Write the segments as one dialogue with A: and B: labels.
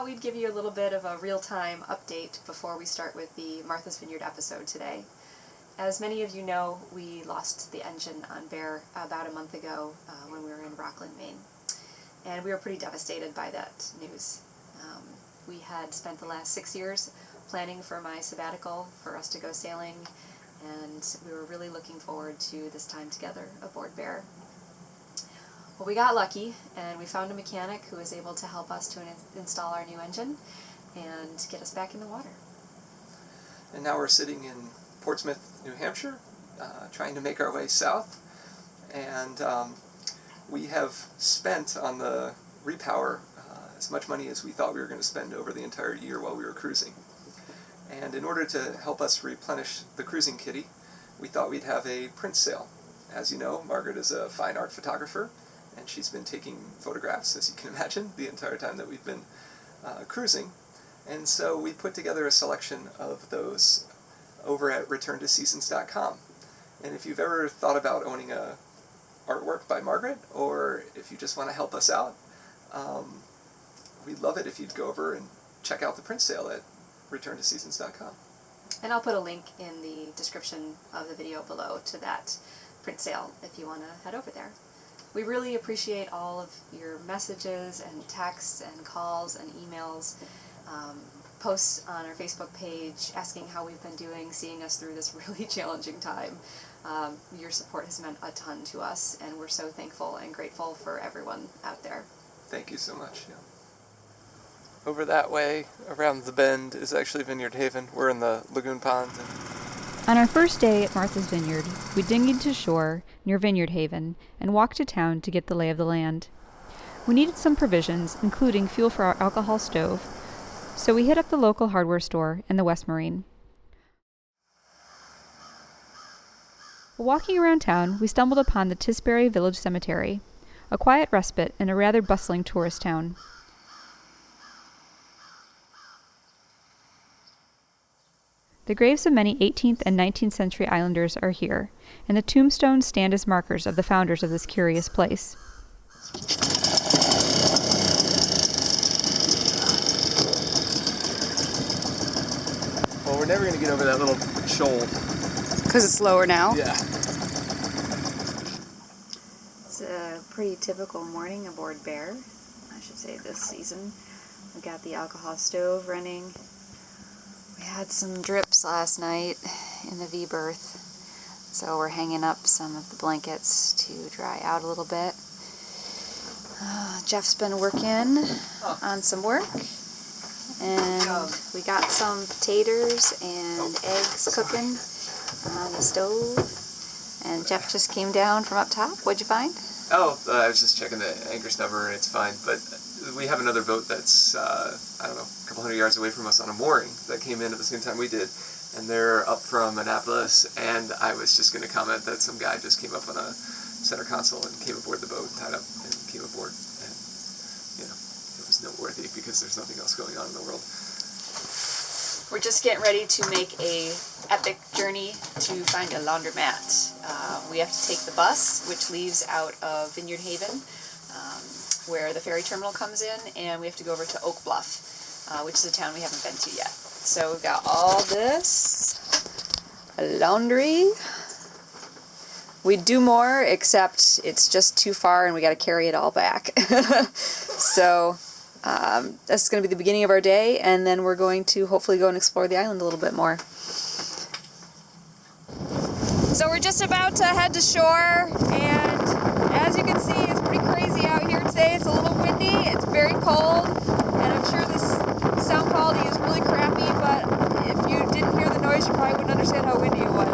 A: we'd give you a little bit of a real-time update before we start with the Martha's Vineyard episode today. As many of you know, we lost the engine on Bear about a month ago when we were in Rockland, Maine. And we were pretty devastated by that news. We had spent the last 6 years planning for my sabbatical for us to go sailing, and we were really looking forward to this time together aboard Bear. Well, we got lucky, and we found a mechanic who was able to help us to install our new engine and get us back in the water.
B: And now we're sitting in Portsmouth, New Hampshire, trying to make our way south, and we have spent on the repower as much money as we thought we were going to spend over the entire year while we were cruising. And in order to help us replenish the cruising kitty, we thought we'd have a print sale. As you know, Margaret is a fine art photographer, and she's been taking photographs, as you can imagine, the entire time that we've been cruising. And so we put together a selection of those over at returntoseasons.com. And if you've ever thought about owning a artwork by Margaret, or if you just want to help us out, we'd love it if you'd go over and check out the print sale at returntoseasons.com.
A: And I'll put a link in the description of the video below to that print sale if you want to head over there. We really appreciate all of your messages and texts and calls and emails, posts on our Facebook page asking how we've been doing, seeing us through this really challenging time. Your support has meant a ton to us, and we're so thankful and grateful for everyone out there.
B: Thank you so much. Yeah. Over that way, around the bend, is actually Vineyard Haven. We're in the Lagoon Pond.
C: On our first day at Martha's Vineyard, we dinghied to shore near Vineyard Haven and walked to town to get the lay of the land. We needed some provisions, including fuel for our alcohol stove, so we hit up the local hardware store and the West Marine. While walking around town, we stumbled upon the Tisbury Village Cemetery, a quiet respite in a rather bustling tourist town. The graves of many 18th and 19th century islanders are here, and the tombstones stand as markers of the founders of this curious place.
B: Well, we're never going to get over that little shoal.
A: Because it's lower now?
B: Yeah.
A: It's a pretty typical morning aboard Bear, I should say, this season. We've got the alcohol stove running. We had some drips last night in the V-berth, so we're hanging up some of the blankets to dry out a little bit. Jeff's been working on some work, and we got some potatoes and eggs cooking on the stove, and Jeff just came down from up top. What'd you find?
B: I was just checking the anchor snubber, and it's fine, but we have another boat that's, I don't know, a couple hundred yards away from us on a mooring that came in at the same time we did, and they're up from Annapolis, and I was just going to comment that some guy just came up on a center console and came aboard the boat, tied up, and came aboard, and, it was noteworthy because there's nothing else going on in the world.
A: We're just getting ready to make a epic journey to find a laundromat. We have to take the bus, which leaves out of Vineyard Haven, where the ferry terminal comes in, and we have to go over to Oak Bluff, which is a town we haven't been to yet. So we've got all this laundry. We'd do more, except it's just too far and we got to carry it all back. So that's going to be the beginning of our day, and then we're going to hopefully go and explore the island a little bit more. So we're just about to head to shore, and as you can see, it's pretty crazy out here today. It's a little windy, it's very cold, and I'm sure this sound quality is really crappy, but if you didn't hear the noise, you probably wouldn't understand how windy it was.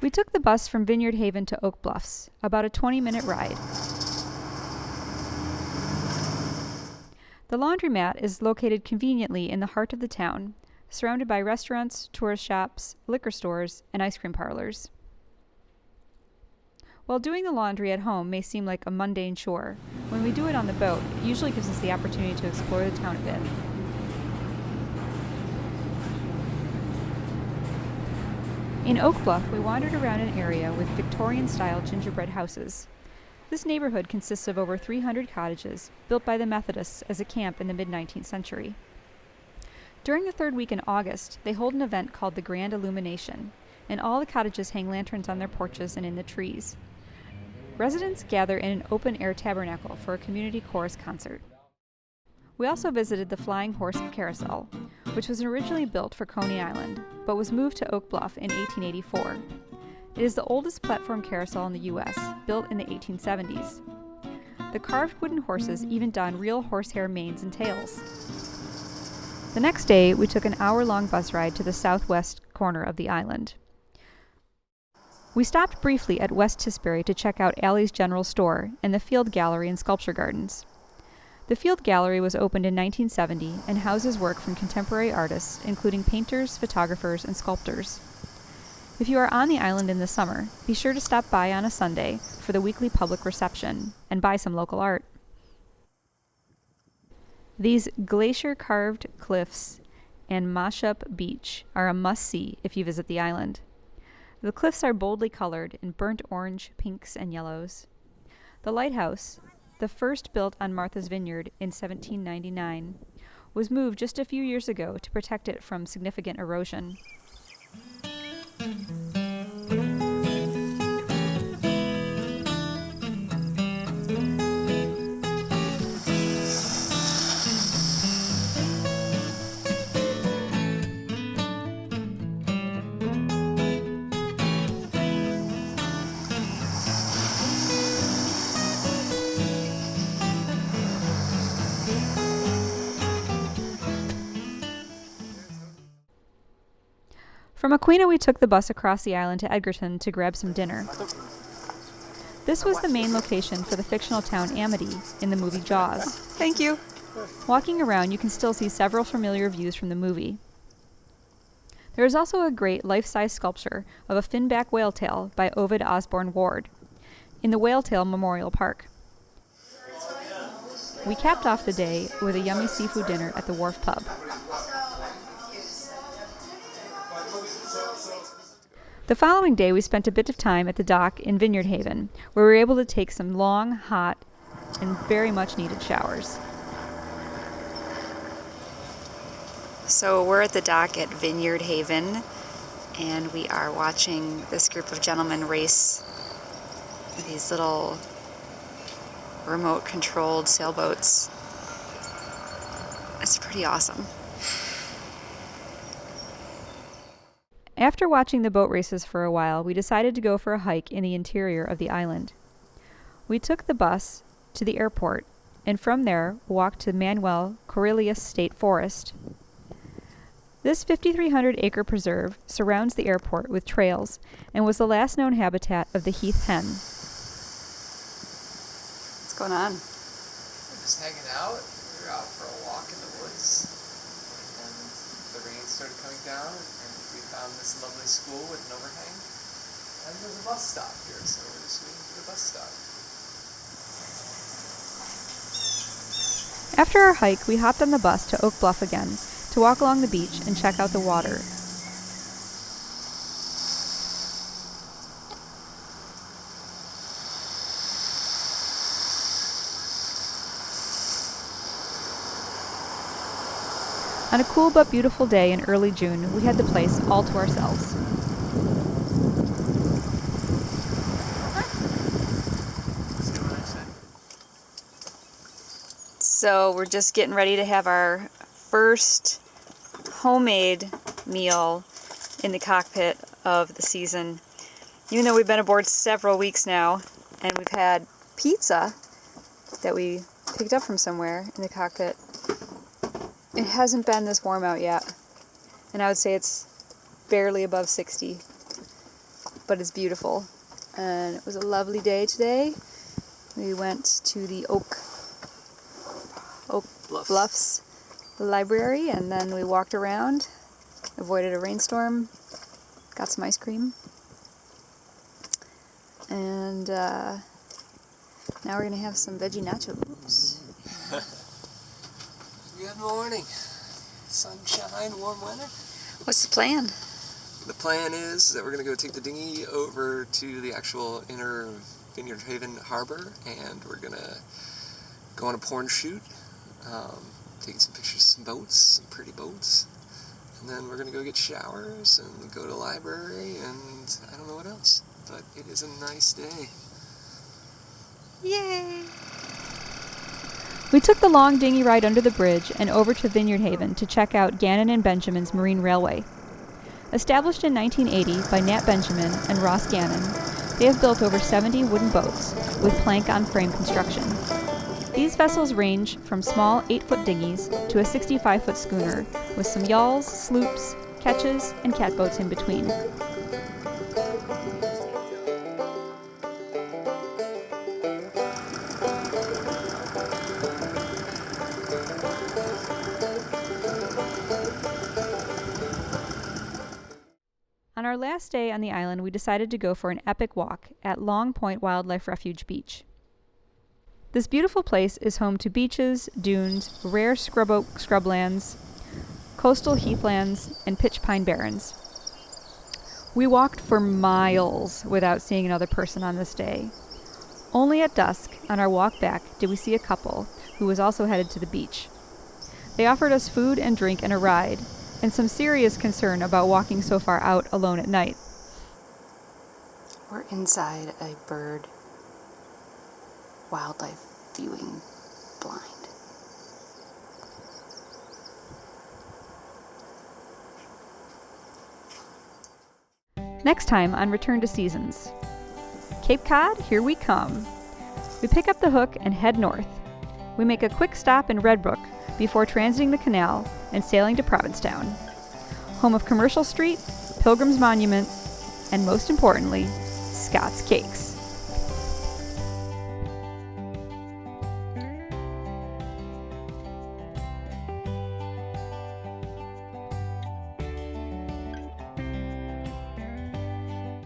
C: We took the bus from Vineyard Haven to Oak Bluffs, about a 20-minute ride. The laundromat is located conveniently in the heart of the town, surrounded by restaurants, tourist shops, liquor stores, and ice cream parlors. While doing the laundry at home may seem like a mundane chore, when we do it on the boat, it usually gives us the opportunity to explore the town a bit. In Oak Bluff, we wandered around an area with Victorian-style gingerbread houses. This neighborhood consists of over 300 cottages, built by the Methodists as a camp in the mid-19th century. During the third week in August, they hold an event called the Grand Illumination, and all the cottages hang lanterns on their porches and in the trees. Residents gather in an open-air tabernacle for a community chorus concert. We also visited the Flying Horse Carousel, which was originally built for Coney Island, but was moved to Oak Bluff in 1884. It is the oldest platform carousel in the U.S., built in the 1870s. The carved wooden horses even don real horsehair manes and tails. The next day, we took an hour-long bus ride to the southwest corner of the island. We stopped briefly at West Tisbury to check out Allie's General Store and the Field Gallery and Sculpture Gardens. The Field Gallery was opened in 1970 and houses work from contemporary artists, including painters, photographers, and sculptors. If you are on the island in the summer, be sure to stop by on a Sunday for the weekly public reception and buy some local art. These glacier-carved cliffs and Mashup Beach are a must-see if you visit the island. The cliffs are boldly colored in burnt orange, pinks, and yellows. The lighthouse, the first built on Martha's Vineyard in 1799, was moved just a few years ago to protect it from significant erosion. From Aquinnah, we took the bus across the island to Edgartown to grab some dinner. This was the main location for the fictional town Amity in the movie Jaws.
A: Thank you.
C: Walking around, you can still see several familiar views from the movie. There is also a great life-size sculpture of a finback whale tail by Ovid Osborne Ward in the Whale Tail Memorial Park. We capped off the day with a yummy seafood dinner at the Wharf Pub. The following day, we spent a bit of time at the dock in Vineyard Haven, where we were able to take some long, hot, and very much needed showers.
A: So we're at the dock at Vineyard Haven, and we are watching this group of gentlemen race these little remote-controlled sailboats. It's pretty awesome.
C: After watching the boat races for a while, we decided to go for a hike in the interior of the island. We took the bus to the airport, and from there walked to Manuel Cornelius State Forest. This 5,300-acre preserve surrounds the airport with trails and was the last known habitat of the heath hen.
A: What's going on?
B: We're just hanging out. We were out for a walk in the woods, and the rain started coming down, and we found this lovely school with an overhang. And there's a bus stop here, so we're just waiting for the bus stop.
C: After our hike, we hopped on the bus to Oak Bluff again to walk along the beach and check out the water. On a cool but beautiful day in early June, we had the place all to ourselves.
A: So we're just getting ready to have our first homemade meal in the cockpit of the season. Even though we've been aboard several weeks now, and we've had pizza that we picked up from somewhere in the cockpit, it hasn't been this warm out yet. And I would say it's barely above 60, but it's beautiful. And it was a lovely day today. We went to the Oak Bluffs library, and then we walked around, avoided a rainstorm, got some ice cream, and now we're going to have some veggie nachos.
B: Good morning. Sunshine, warm weather.
A: What's the plan?
B: the plan is that we're going to go take the dinghy over to the actual inner Vineyard Haven harbor, and we're going to go on a porn shoot, taking some pictures of some boats, some pretty boats, and then we're going to go get showers and go to the library, and I don't know what else, but it is a nice day.
C: Yay! We took the long dinghy ride under the bridge and over to Vineyard Haven to check out Gannon and Benjamin's Marine Railway. Established in 1980 by Nat Benjamin and Ross Gannon, they have built over 70 wooden boats with plank-on-frame construction. These vessels range from small 8-foot dinghies to a 65-foot schooner with some yawls, sloops, ketches, and catboats in between. On our last day on the island, we decided to go for an epic walk at Long Point Wildlife Refuge Beach. This beautiful place is home to beaches, dunes, rare scrub oak scrublands, coastal heathlands, and pitch pine barrens. We walked for miles without seeing another person on this day. Only at dusk, on our walk back, did we see a couple who was also headed to the beach. They offered us food and drink and a ride, and some serious concern about walking so far out alone at night.
A: We're inside a bird wildlife viewing blind.
C: Next time on Return to Seasons. Cape Cod, here we come. We pick up the hook and head north. We make a quick stop in Red Brook before transiting the canal and sailing to Provincetown, home of Commercial Street, Pilgrim's Monument, and most importantly, Scott's Cakes.